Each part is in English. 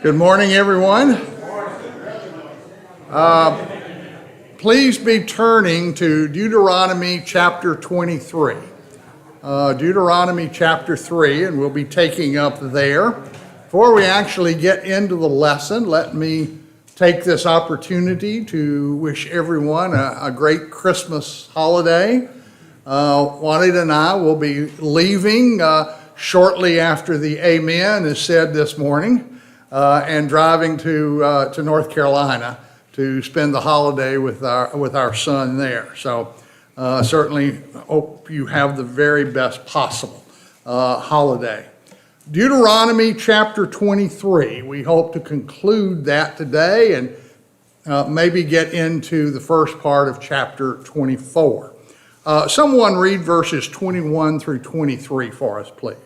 Good morning, everyone. Please be turning to Deuteronomy chapter 23. Deuteronomy chapter 3, and we'll be taking up there. Before we actually get into the lesson, let me take this opportunity to wish everyone a great Christmas holiday. Juanita and I will be leaving shortly after the Amen is said this morning. And driving to North Carolina to spend the holiday with our son there. So certainly hope you have the very best possible holiday. Deuteronomy chapter 23. We hope to conclude that today and maybe get into the first part of chapter 24. Someone read verses 21 through 23 for us, please.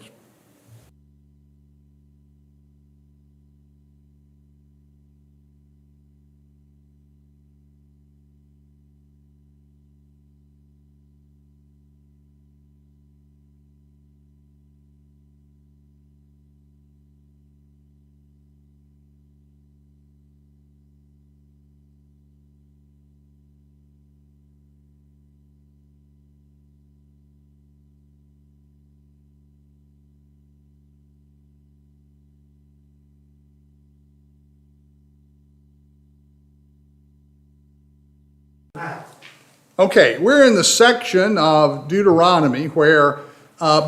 Okay, we're in the section of Deuteronomy where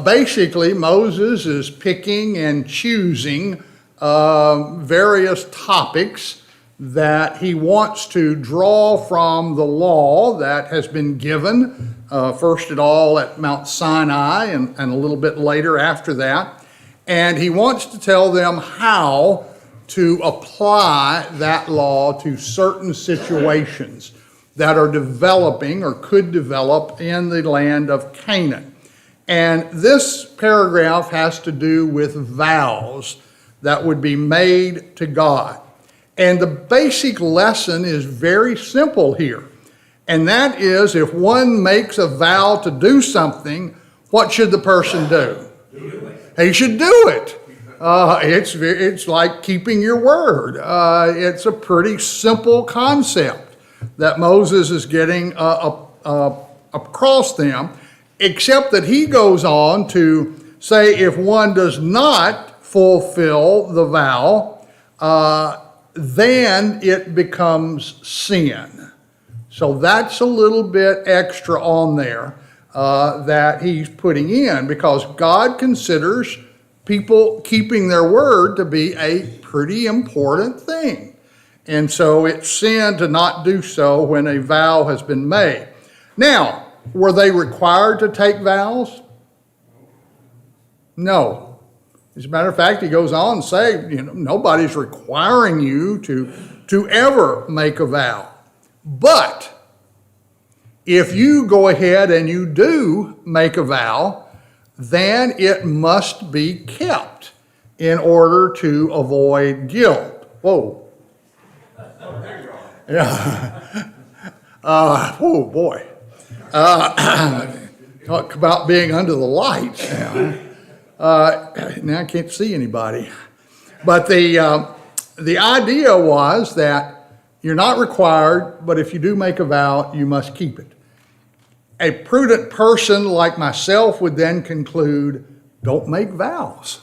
basically Moses is picking and choosing various topics that he wants to draw from the law that has been given, first of all at Mount Sinai and a little bit later after that. And he wants to tell them how to apply that law to certain situations that are developing or could develop in the land of Canaan. And this paragraph has to do with vows that would be made to God. And the basic lesson is very simple here. And that is, if one makes a vow to do something, what should the person do? He should do it. It's like keeping your word. It's a pretty simple concept that Moses is getting across them, except that he goes on to say if one does not fulfill the vow, then it becomes sin. So that's a little bit extra on there that he's putting in, because God considers people keeping their word to be a pretty important thing. And so it's sin to not do so when a vow has been made. Now, were they required to take vows? No. As a matter of fact, he goes on to say, nobody's requiring you to ever make a vow. But if you go ahead and you do make a vow, then it must be kept in order to avoid guilt. Whoa. Yeah. Oh boy. Talk about being under the lights now. Now I can't see anybody. But the idea was that you're not required, but if you do make a vow, you must keep it. A prudent person like myself would then conclude, don't make vows.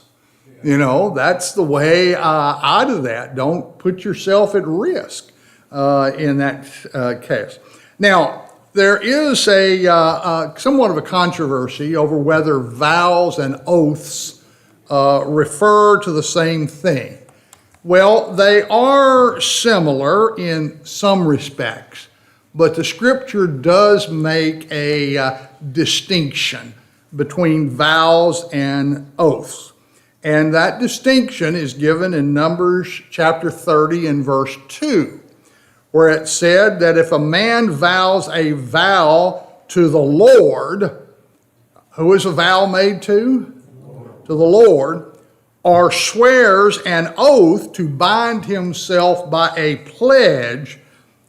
That's the way out of that. Don't put yourself at risk in that case. Now, there is a somewhat of a controversy over whether vows and oaths refer to the same thing. Well, they are similar in some respects, but the scripture does make a distinction between vows and oaths. And that distinction is given in Numbers chapter 30 and verse 2, where it said that if a man vows a vow to the Lord, who is a vow made to? To the Lord, or swears an oath to bind himself by a pledge,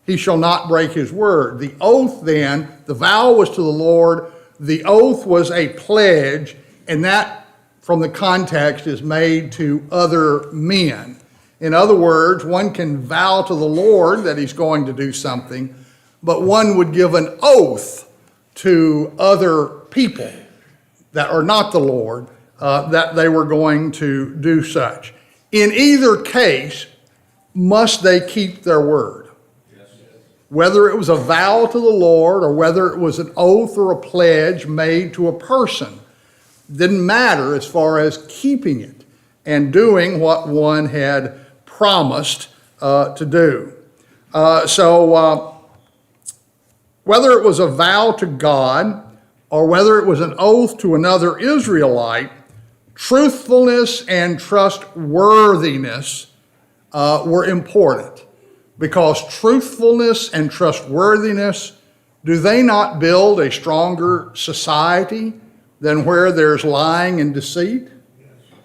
he shall not break his word. The oath then, the vow was to the Lord, the oath was a pledge, and that, from the context, is made to other men. In other words, one can vow to the Lord that he's going to do something, but one would give an oath to other people that are not the Lord, that they were going to do such. In either case, must they keep their word? Whether it was a vow to the Lord or whether it was an oath or a pledge made to a person, didn't matter as far as keeping it and doing what one had promised to do. Whether it was a vow to God or whether it was an oath to another Israelite, truthfulness and trustworthiness were important. Because truthfulness and trustworthiness, do they not build a stronger society than where there's lying and deceit?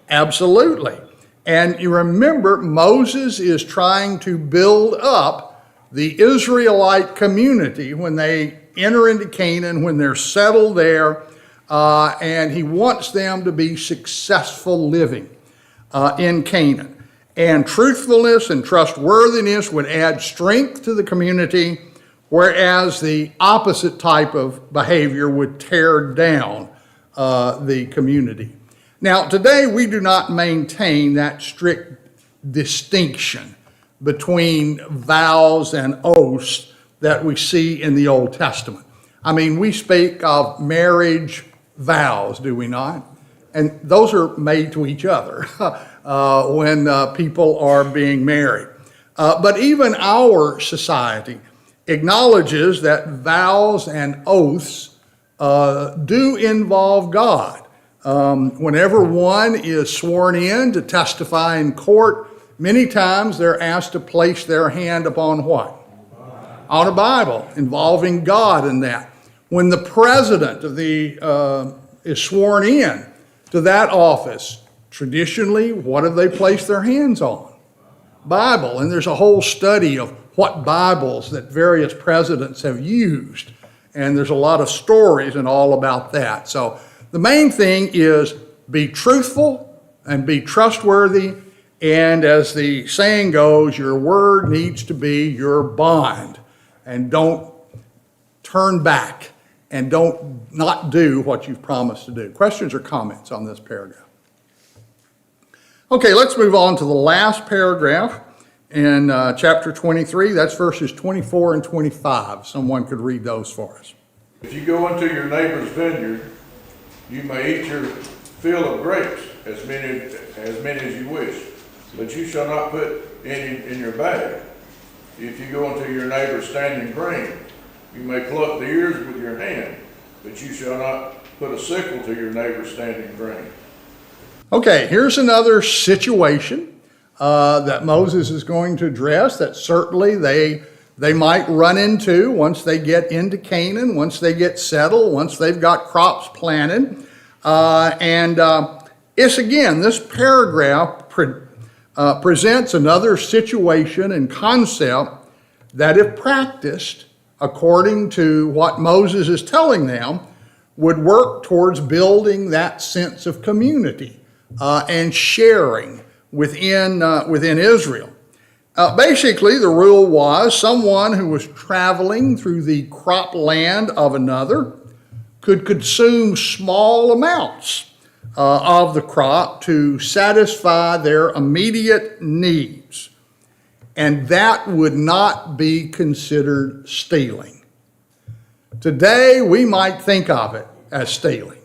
Absolutely. And you remember, Moses is trying to build up the Israelite community when they enter into Canaan, when they're settled there, and he wants them to be successful living in Canaan. And truthfulness and trustworthiness would add strength to the community, whereas the opposite type of behavior would tear down the community. Now, today we do not maintain that strict distinction between vows and oaths that we see in the Old Testament. I mean, we speak of marriage vows, do we not? And those are made to each other when people are being married. But even our society acknowledges that vows and oaths do involve God. Whenever one is sworn in to testify in court, many times they're asked to place their hand upon what? On a Bible, involving God in that. When the president of is sworn in to that office, traditionally, what have they placed their hands on? Bible. And there's a whole study of what Bibles that various presidents have used. And there's a lot of stories and all about that. So the main thing is be truthful and be trustworthy. And as the saying goes, your word needs to be your bond. And don't turn back and don't not do what you've promised to do. Questions or comments on this paragraph? Okay, let's move on to the last paragraph in chapter 23. That's verses 24 and 25. Someone could read those for us. If you go into your neighbor's vineyard, you may eat your fill of grapes, as many as you wish, but you shall not put any in your bag. If you go into your neighbor's standing grain, you may pluck the ears with your hand, but you shall not put a sickle to your neighbor's standing grain. Okay, here's another situation that Moses is going to address that certainly they might run into once they get into Canaan, once they get settled, once they've got crops planted. It's again, this paragraph presents another situation and concept that, if practiced according to what Moses is telling them, would work towards building that sense of community and sharing within Israel. Basically, the rule was someone who was traveling through the crop land of another could consume small amounts of the crop to satisfy their immediate needs. And that would not be considered stealing. Today, we might think of it as stealing.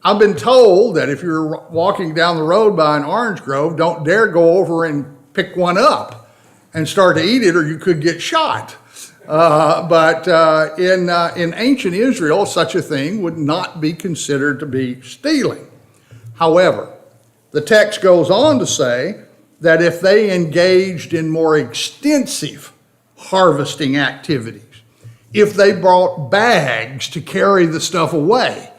I've been told that if you're walking down the road by an orange grove, don't dare go over and pick one up and start to eat it, or you could get shot. But in ancient Israel, such a thing would not be considered to be stealing. However, the text goes on to say that if they engaged in more extensive harvesting activities, if they brought bags to carry the stuff away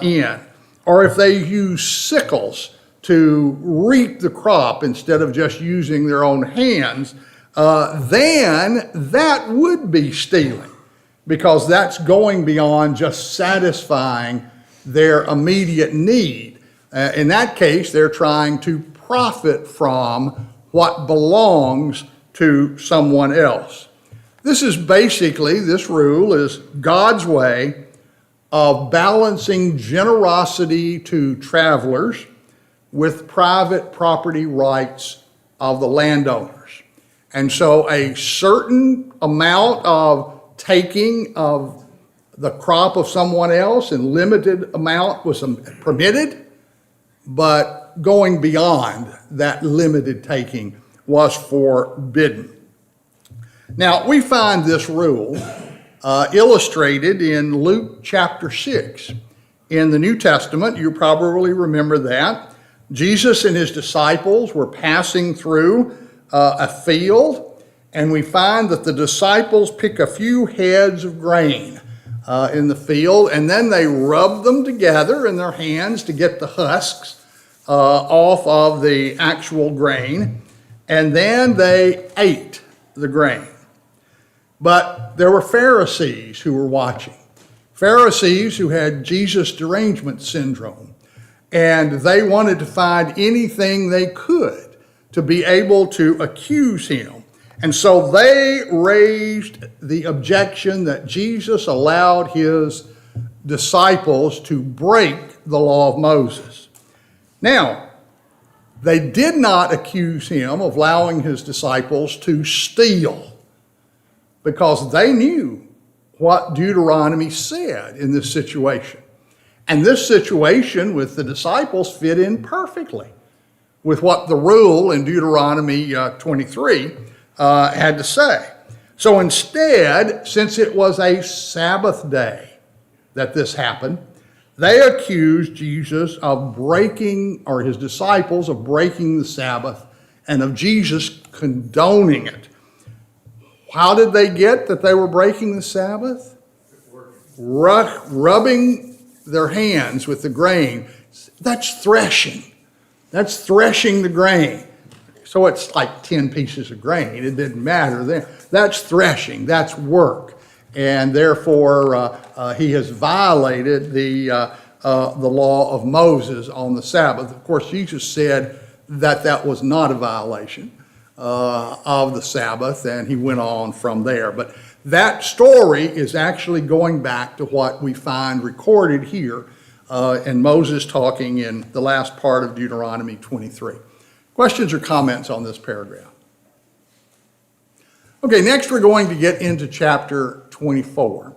in, or if they used sickles to reap the crop instead of just using their own hands, then that would be stealing, because that's going beyond just satisfying their immediate need. In that case, they're trying to profit from what belongs to someone else. This rule is God's way of balancing generosity to travelers with private property rights of the landowners. And so a certain amount of taking of the crop of someone else and limited amount was permitted, but going beyond that limited taking was forbidden. Now, we find this rule illustrated in Luke chapter 6. In the New Testament, you probably remember that. Jesus and his disciples were passing through a field, and we find that the disciples pick a few heads of grain in the field, and then they rub them together in their hands to get the husks off of the actual grain, and then they ate the grain. But there were Pharisees who were watching. Pharisees who had Jesus derangement syndrome. And they wanted to find anything they could to be able to accuse him. And so they raised the objection that Jesus allowed his disciples to break the law of Moses. Now, they did not accuse him of allowing his disciples to steal, because they knew what Deuteronomy said in this situation. And this situation with the disciples fit in perfectly with what the rule in Deuteronomy 23 had to say. So instead, since it was a Sabbath day that this happened, they accused Jesus of breaking, or his disciples of breaking the Sabbath, and of Jesus condoning it. How did they get that they were breaking the Sabbath? Rubbing their hands with the grain. That's threshing. That's threshing the grain. So it's like 10 pieces of grain. It didn't matter then. That's threshing. That's work. And therefore, he has violated the law of Moses on the Sabbath. Of course, Jesus said that that was not a violation of the Sabbath, and he went on from there. But that story is actually going back to what we find recorded here in Moses talking in the last part of Deuteronomy 23. Questions or comments on this paragraph? Okay, next we're going to get into chapter 24.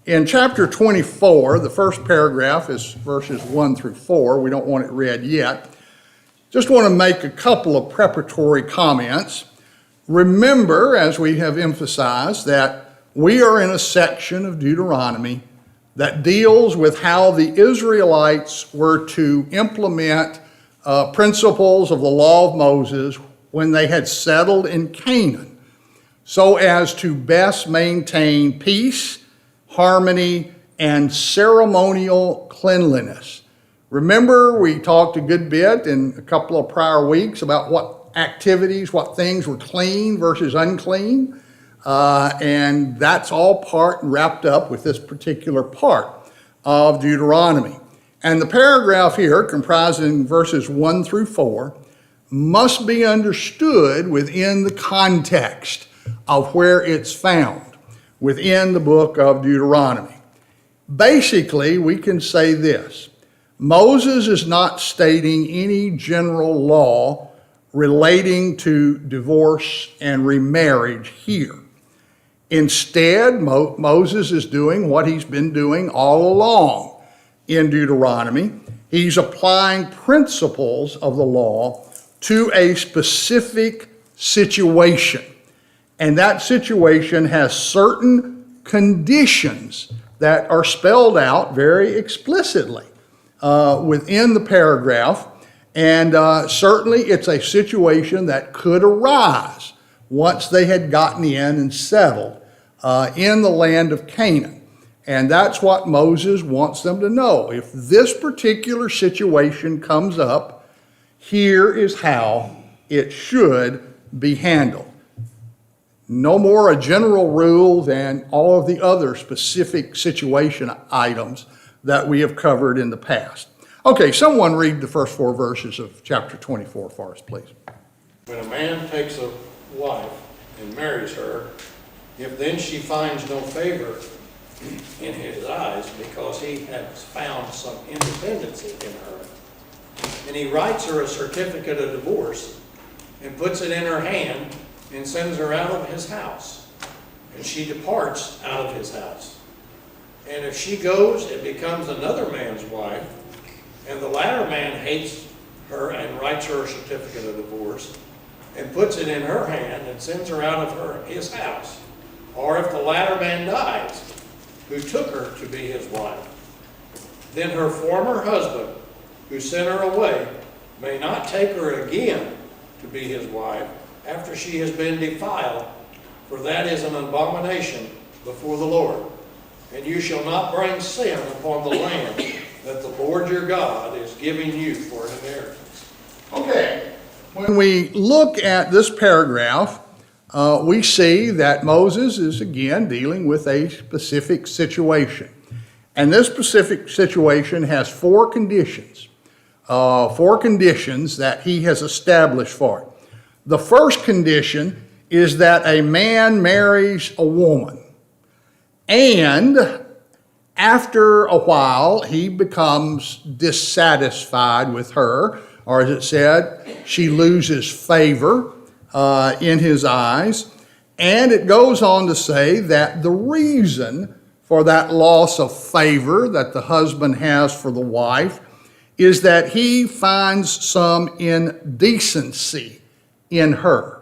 In chapter 24, the first paragraph is verses 1 through 4. We don't want it read yet. Just want to make a couple of preparatory comments. Remember, as we have emphasized, that we are in a section of Deuteronomy that deals with how the Israelites were to implement principles of the law of Moses when they had settled in Canaan, so as to best maintain peace, harmony, and ceremonial cleanliness. Remember, we talked a good bit in a couple of prior weeks about what activities, what things were clean versus unclean. And that's all part and wrapped up with this particular part of Deuteronomy. And the paragraph here, comprising verses 1 through 4, must be understood within the context of where it's found, within the book of Deuteronomy. Basically, we can say this: Moses is not stating any general law relating to divorce and remarriage here. Instead, Moses is doing what he's been doing all along in Deuteronomy. He's applying principles of the law to a specific situation. And that situation has certain conditions that are spelled out very explicitly within the paragraph. And certainly it's a situation that could arise once they had gotten in and settled in the land of Canaan. And that's what Moses wants them to know. If this particular situation comes up, here is how it should be handled. No more a general rule than all of the other specific situation items that we have covered in the past. Okay, someone read the first 4 verses of chapter 24 for us, please. When a man takes a wife and marries her, if then she finds no favor in his eyes because he has found some independency in her, and he writes her a certificate of divorce and puts it in her hand and sends her out of his house, and she departs out of his house. And if she goes and becomes another man's wife, and the latter man hates her and writes her a certificate of divorce and puts it in her hand and sends her out of his house, or if the latter man dies, who took her to be his wife, then her former husband, who sent her away, may not take her again to be his wife after she has been defiled, for that is an abomination before the Lord. And you shall not bring sin upon the land that the Lord your God is giving you for an inheritance. Okay. When we look at this paragraph, we see that Moses is again dealing with a specific situation. And this specific situation has 4 conditions. 4 conditions that he has established for it. The first condition is that a man marries a woman. And after a while, he becomes dissatisfied with her, or as it said, she loses favor in his eyes. And it goes on to say that the reason for that loss of favor that the husband has for the wife is that he finds some indecency in her.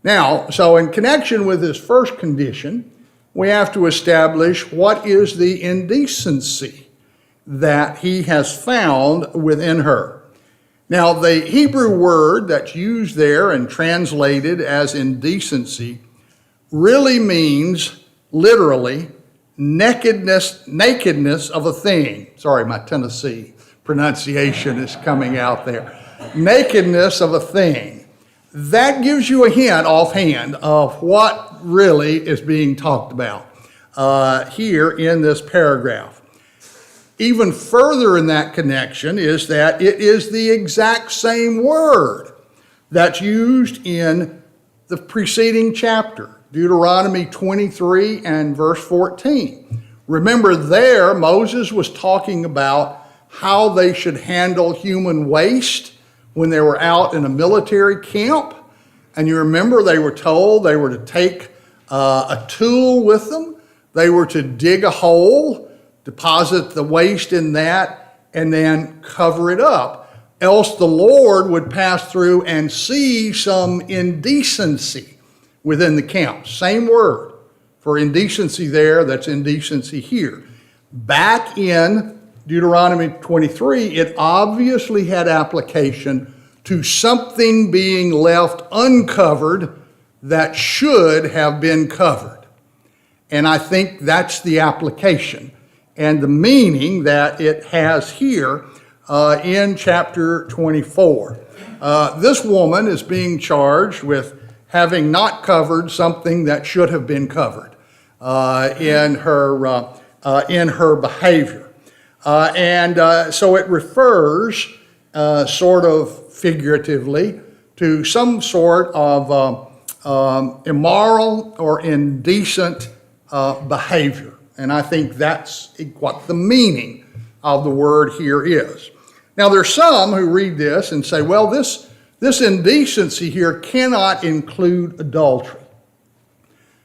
Now, so in connection with this first condition, we have to establish what is the indecency that he has found within her. Now, the Hebrew word that's used there and translated as indecency really means, literally, nakedness of a thing. Sorry, my Tennessee pronunciation is coming out there. Nakedness of a thing. That gives you a hint offhand of what really is being talked about here in this paragraph. Even further in that connection is that it is the exact same word that's used in the preceding chapter, Deuteronomy 23 and verse 14. Remember there, Moses was talking about how they should handle human waste when they were out in a military camp. And you remember they were told they were to take a tool with them. They were to dig a hole, deposit the waste in that, and then cover it up. Else the Lord would pass through and see some indecency within the camp. Same word for indecency there, that's indecency here. Back in Deuteronomy 23, it obviously had application to something being left uncovered that should have been covered. And I think that's the application and the meaning that it has here in chapter 24. This woman is being charged with having not covered something that should have been covered in her behavior. So it refers sort of figuratively to some sort of immoral or indecent behavior. And I think that's what the meaning of the word here is. Now there's some who read this and say, well, this indecency here cannot include adultery.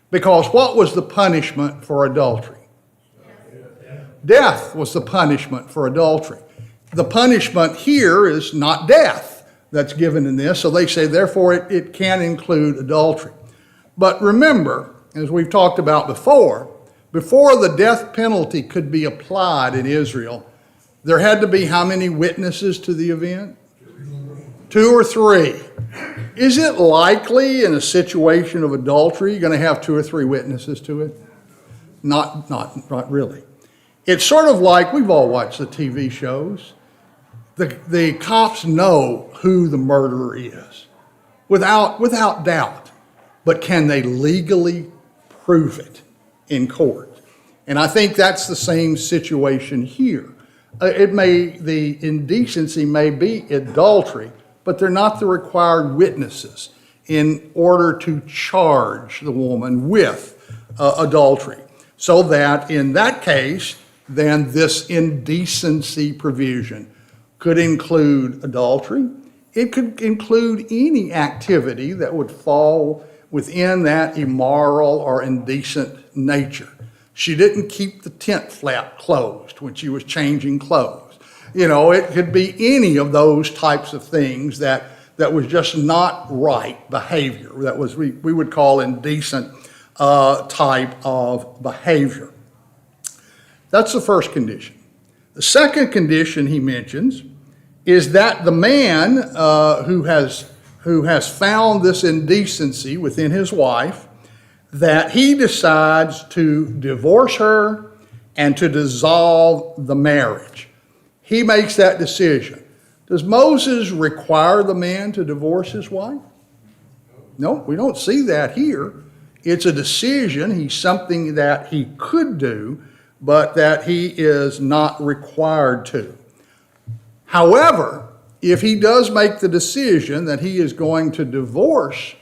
Because what was the punishment for adultery? Death was the punishment for adultery. The punishment here is not death that's given in this, so they say, therefore, it can include adultery. But remember, as we've talked about before the death penalty could be applied in Israel, there had to be how many witnesses to the event? 2 or 3. Is it likely in a situation of adultery you're going to have 2 or 3 witnesses to it? Not really. It's sort of like, we've all watched the TV shows. The cops know who the murderer is. without doubt. But can they legally prove it in court? And I think that's the same situation here. The indecency may be adultery, but they're not the required witnesses in order to charge the woman with adultery. So that in that case, then this indecency provision could include adultery. It could include any activity that would fall within that immoral or indecent nature. She didn't keep the tent flap closed when she was changing clothes. It could be any of those types of things that was just not right behavior. That was, we would call indecent type of behavior. That's the first condition. The second condition he mentions is that the man who has found this indecency within his wife, that he decides to divorce her and to dissolve the marriage. He makes that decision. Does Moses require the man to divorce his wife? No, we don't see that here. It's a decision. He's something that he could do, but that he is not required to. However, if he does make the decision that he is going to divorce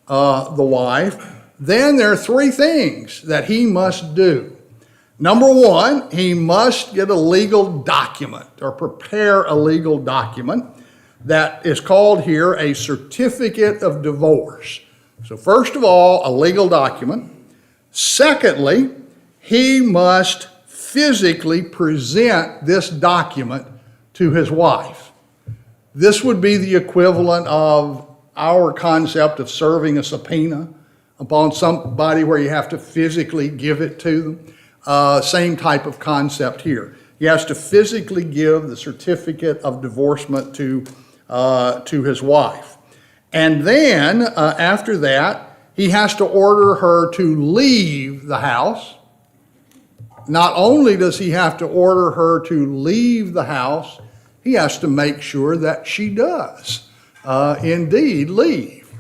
the wife, then there are three things that he must do. Number one, he must get a legal document or prepare a legal document that is called here a certificate of divorce. So first of all, a legal document. Secondly, he must physically present this document to his wife. This would be the equivalent of our concept of serving a subpoena upon somebody where you have to physically give it to them. Same type of concept here. He has to physically give the certificate of divorcement to his wife. And then after that, he has to order her to leave the house. Not only does he have to order her to leave the house, he has to make sure that she does indeed leave.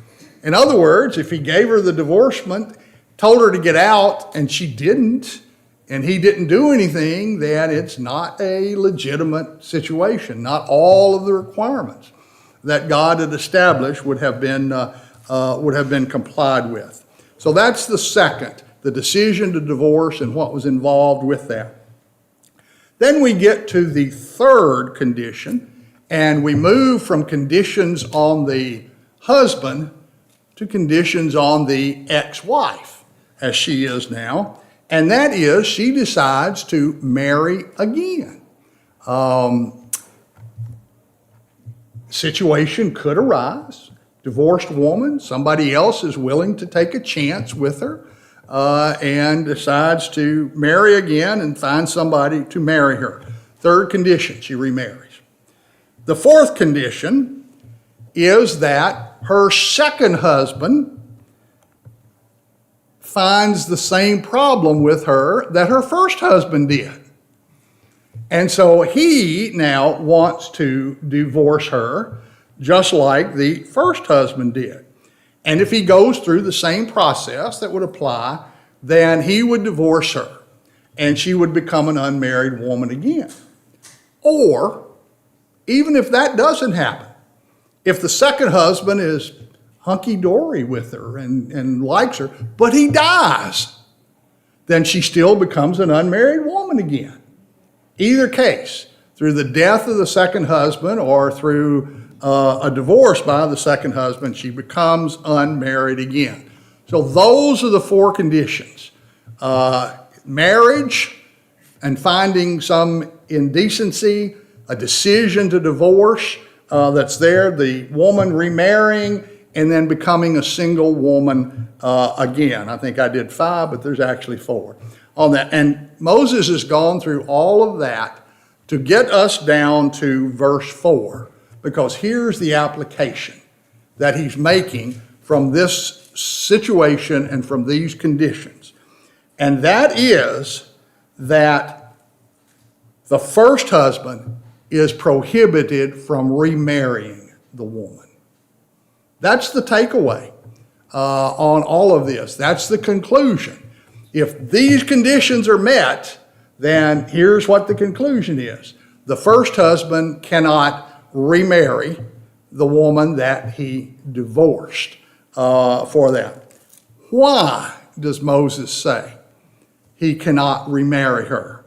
In other words, if he gave her the divorcement, told her to get out, and she didn't, and he didn't do anything, then it's not a legitimate situation. Not all of the requirements that God had established would have been complied with. So that's the second, the decision to divorce and what was involved with that. Then we get to the third condition, and we move from conditions on the husband to conditions on the ex-wife, as she is now, and that is she decides to marry again. Situation could arise. Divorced woman, somebody else is willing to take a chance with her and decides to marry again and find somebody to marry her. Third condition, she remarries. The fourth condition is that her second husband finds the same problem with her that her first husband did. And so he now wants to divorce her just like the first husband did. And if he goes through the same process that would apply, then he would divorce her and she would become an unmarried woman again. Or, even if that doesn't happen, if the second husband is hunky-dory with her and likes her, but he dies, then she still becomes an unmarried woman again. Either case, through the death of the second husband or through a divorce by the second husband, she becomes unmarried again. So those are the four conditions. Marriage and finding some indecency, a decision to divorce that's there, the woman remarrying, and then becoming a single woman again. I think I did 5, but there's actually 4 on that. And Moses has gone through all of that to get us down to verse 4, because here's the application that he's making from this situation and from these conditions. And that is that the first husband is prohibited from remarrying the woman. That's the takeaway on all of this. That's the conclusion. If these conditions are met, then here's what the conclusion is. The first husband cannot remarry the woman that he divorced for that. Why does Moses say he cannot remarry her?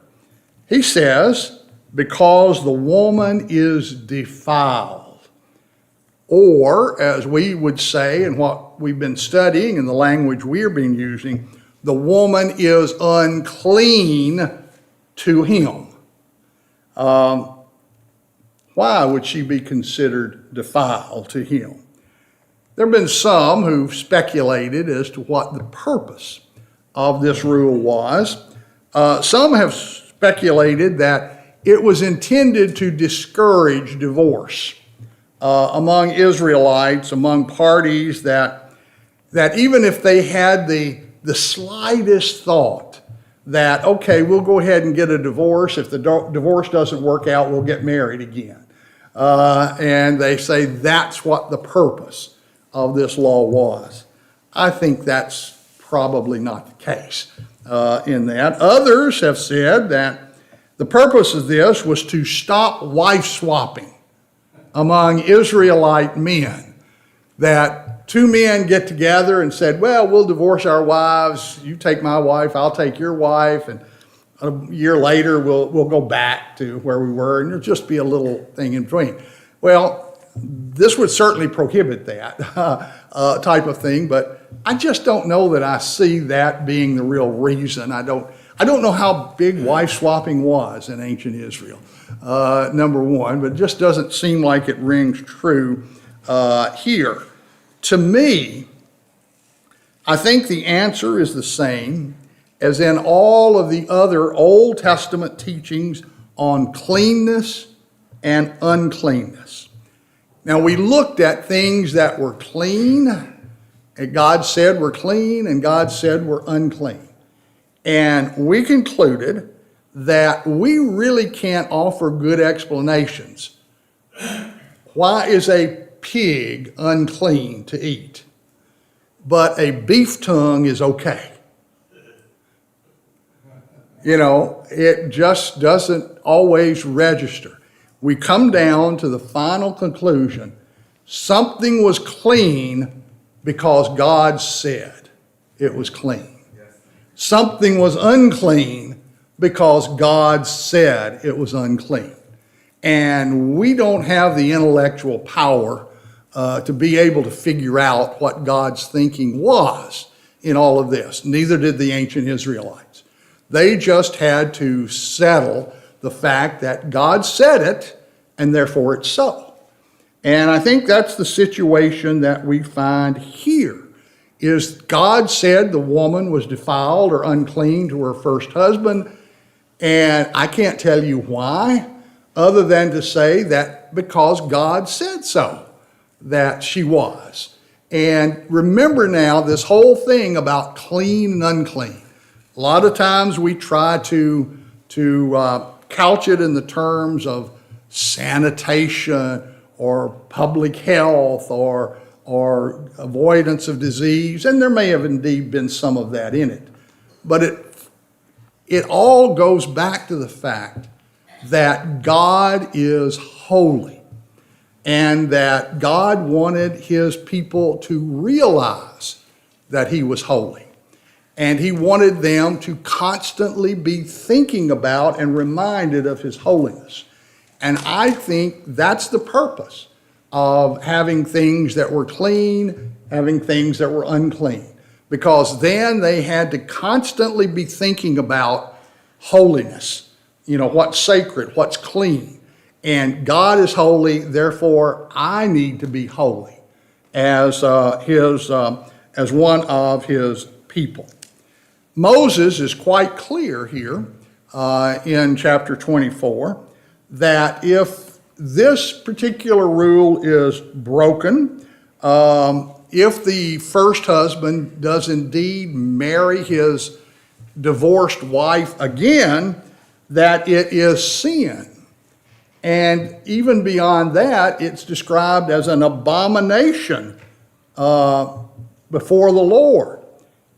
He says, because the woman is defiled. Or, as we would say, and what we've been studying and the language we've been using, the woman is unclean to him. Why would she be considered defiled to him? There have been some who've speculated as to what the purpose of this rule was. Some have speculated that it was intended to discourage divorce among Israelites, among parties that even if they had the slightest thought that, okay, we'll go ahead and get a divorce. If the divorce doesn't work out, we'll get married again. And they say that's what the purpose of this law was. I think that's probably not the case in that. Others have said that the purpose of this was to stop wife swapping among Israelite men, that two men get together and said, well, we'll divorce our wives. You take my wife, I'll take your wife. And a year later, we'll go back to where we were, and there'll just be a little thing in between. Well, this would certainly prohibit that type of thing, but I just don't know that I see that being the real reason. I don't know how big wife swapping was in ancient Israel, number one, but it just doesn't seem like it rings true here. To me, I think the answer is the same as in all of the other Old Testament teachings on cleanness and uncleanness. Now, we looked at things that were clean, and God said were clean, and God said were unclean. And we concluded that we really can't offer good explanations. Why is a pig unclean to eat, but a beef tongue is okay? You know, it just doesn't always register. We come down to the final conclusion. Something was clean because God said it was clean. Something was unclean because God said it was unclean. And we don't have the intellectual power to be able to figure out what God's thinking was in all of this. Neither did the ancient Israelites. They just had to settle the fact that God said it, and therefore it's so. And I think that's the situation that we find here, is God said the woman was defiled or unclean to her first husband, and I can't tell you why, other than to say that because God said so, that she was. And remember now this whole thing about clean and unclean. A lot of times we try to couch it in the terms of sanitation or public health or avoidance of disease, and there may have indeed been some of that in it. But it all goes back to the fact that God is holy and that God wanted his people to realize that he was holy. And he wanted them to constantly be thinking about and reminded of his holiness. And I think that's the purpose of having things that were clean, having things that were unclean. Because then they had to constantly be thinking about holiness. You know, what's sacred, what's clean. And God is holy, therefore I need to be holy as one of his people. Moses is quite clear here in chapter 24 that if this particular rule is broken, if the first husband does indeed marry his divorced wife again, that it is sin. And even beyond that, it's described as an abomination before the Lord.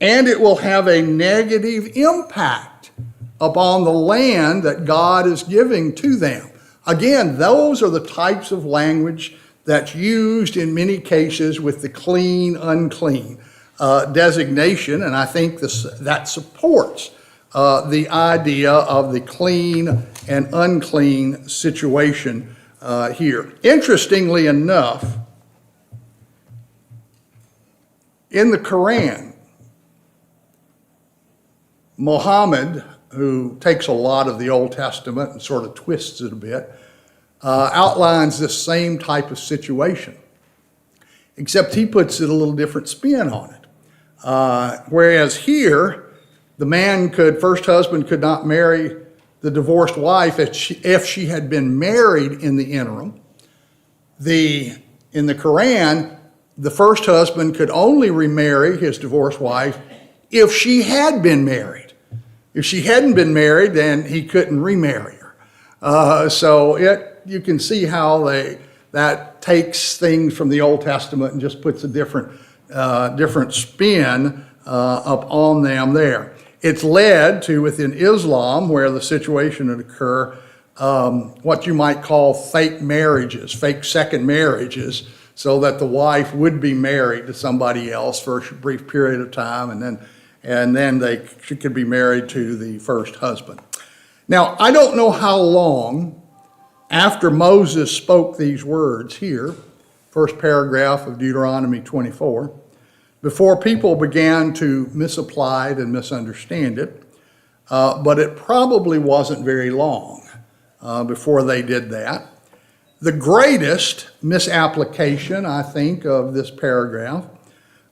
And it will have a negative impact upon the land that God is giving to them. Again, those are the types of language that's used in many cases with the clean, unclean designation, and I think that supports the idea of the clean and unclean situation here. Interestingly enough, in the Quran, Muhammad, who takes a lot of the Old Testament and sort of twists it a bit, outlines this same type of situation, except he puts it a little different spin on it. Whereas here, the first husband could not marry the divorced wife if she had been married in the interim. In the Quran, the first husband could only remarry his divorced wife if she had been married. If she hadn't been married, then he couldn't remarry her. So you can see how that takes things from the Old Testament and just puts a different spin up on them there. It's led to, within Islam, where the situation would occur, what you might call fake marriages, fake second marriages, so that the wife would be married to somebody else for a brief period of time, and then she could be married to the first husband. Now, I don't know how long after Moses spoke these words here, first paragraph of Deuteronomy 24, before people began to misapply it and misunderstand it, but it probably wasn't very long before they did that. The greatest misapplication, I think, of this paragraph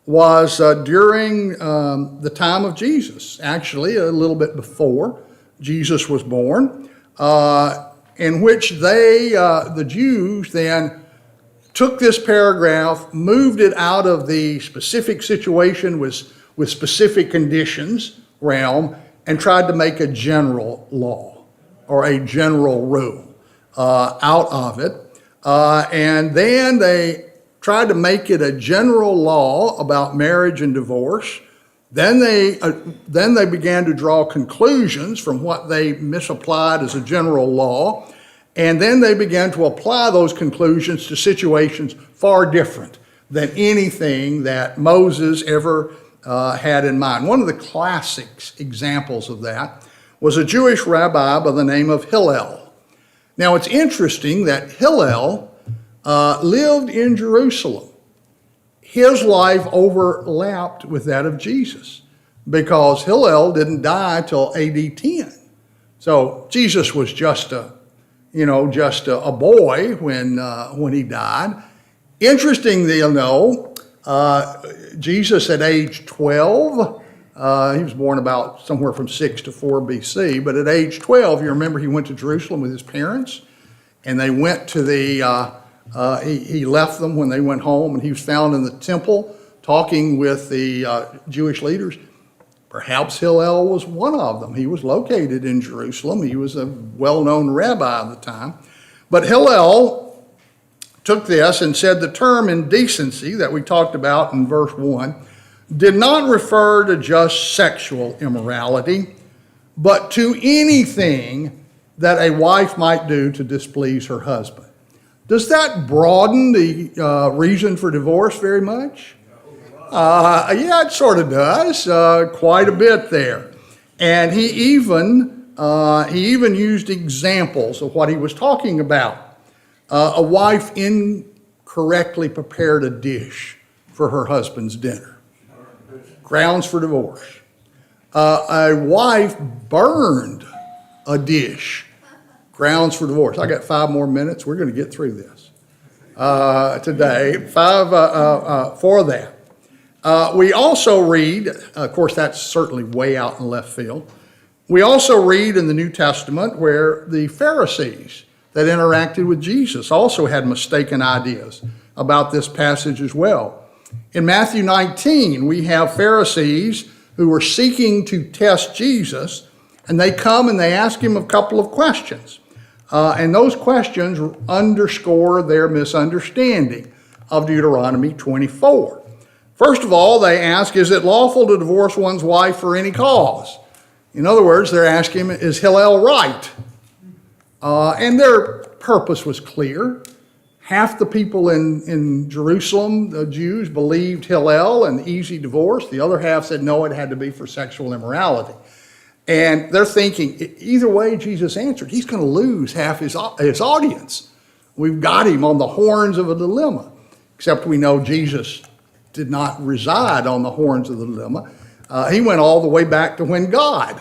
was during the time of Jesus, actually a little bit before Jesus was born, in which the Jews then took this paragraph, moved it out of the specific situation with specific conditions realm, and tried to make a general law or a general rule out of it. And then they tried to make it a general law about marriage and divorce. Then they began to draw conclusions from what they misapplied as a general law. And then they began to apply those conclusions to situations far different than anything that Moses ever had in mind. One of the classic examples of that was a Jewish rabbi by the name of Hillel. Now, it's interesting that Hillel lived in Jerusalem. His life overlapped with that of Jesus because Hillel didn't die till AD 10. So Jesus was just a boy when he died. Interestingly, Jesus at age 12, he was born about somewhere from 6 to 4 BC, but at age 12, you remember he went to Jerusalem with his parents, and they went to he left them when they went home, and he was found in the temple talking with the Jewish leaders. Perhaps Hillel was one of them. He was located in Jerusalem. He was a well-known rabbi at the time. But Hillel took this and said the term indecency that we talked about in verse 1 did not refer to just sexual immorality, but to anything that a wife might do to displease her husband. Does that broaden the reason for divorce very much? Yeah, it sort of does, quite a bit there. And he even used examples of what he was talking about. A wife incorrectly prepared a dish for her husband's dinner. Grounds for divorce. A wife burned a dish. Grounds for divorce. I got 5 more minutes. We're going to get through this today. 5 for that. We also read, of course, that's certainly way out in left field. We also read in the New Testament where the Pharisees that interacted with Jesus also had mistaken ideas about this passage as well. In Matthew 19, we have Pharisees who were seeking to test Jesus, and they come and they ask him a couple of questions. And those questions underscore their misunderstanding of Deuteronomy 24. First of all, they ask, is it lawful to divorce one's wife for any cause? In other words, they're asking, is Hillel right? And their purpose was clear. Half the people in Jerusalem, the Jews, believed Hillel and easy divorce. The other half said no, it had to be for sexual immorality. And they're thinking, either way Jesus answered, he's going to lose half his audience. We've got him on the horns of a dilemma. Except we know Jesus did not reside on the horns of the dilemma. He went all the way back to when God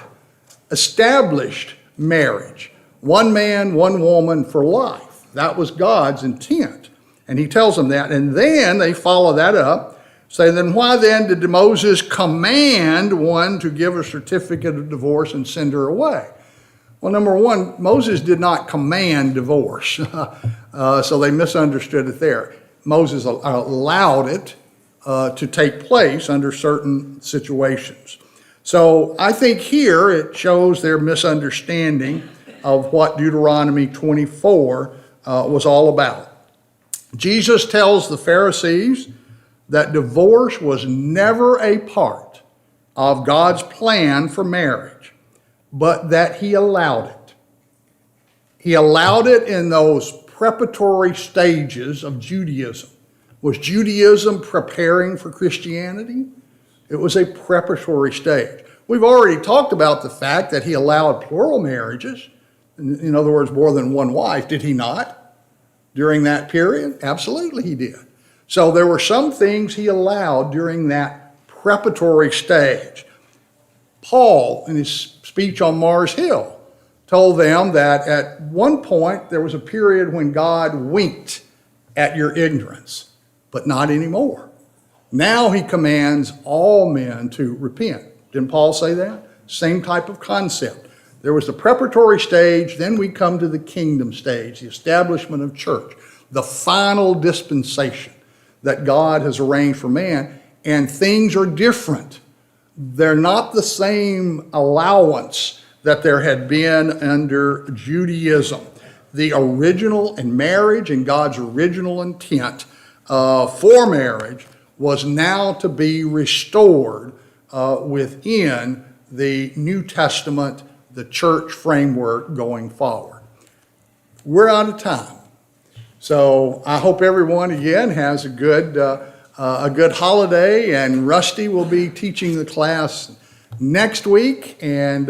established marriage. One man, one woman for life. That was God's intent. And he tells them that. And then they follow that up, say, then why then did Moses command one to give a certificate of divorce and send her away? Well, number one, Moses did not command divorce. So they misunderstood it there. Moses allowed it to take place under certain situations. So I think here it shows their misunderstanding of what Deuteronomy 24 was all about. Jesus tells the Pharisees that divorce was never a part of God's plan for marriage, but that he allowed it. He allowed it in those preparatory stages of Judaism. Was Judaism preparing for Christianity? It was a preparatory stage. We've already talked about the fact that he allowed plural marriages. In other words, more than one wife. Did he not? During that period? Absolutely he did. So there were some things he allowed during that preparatory stage. Paul, in his speech on Mars Hill, told them that at one point there was a period when God winked at your ignorance, but not anymore. Now he commands all men to repent. Didn't Paul say that? Same type of concept. There was the preparatory stage, then we come to the kingdom stage, the establishment of church, the final dispensation that God has arranged for man, and things are different. They're not the same allowance that there had been under Judaism. The original in marriage and God's original intent for marriage was now to be restored within the New Testament, the church framework going forward. We're out of time. So I hope everyone again has a good holiday, and Rusty will be teaching the class next week, and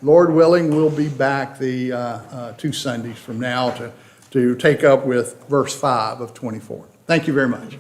Lord willing, we'll be back the 2 Sundays from now to take up with verse 5 of 24. Thank you very much.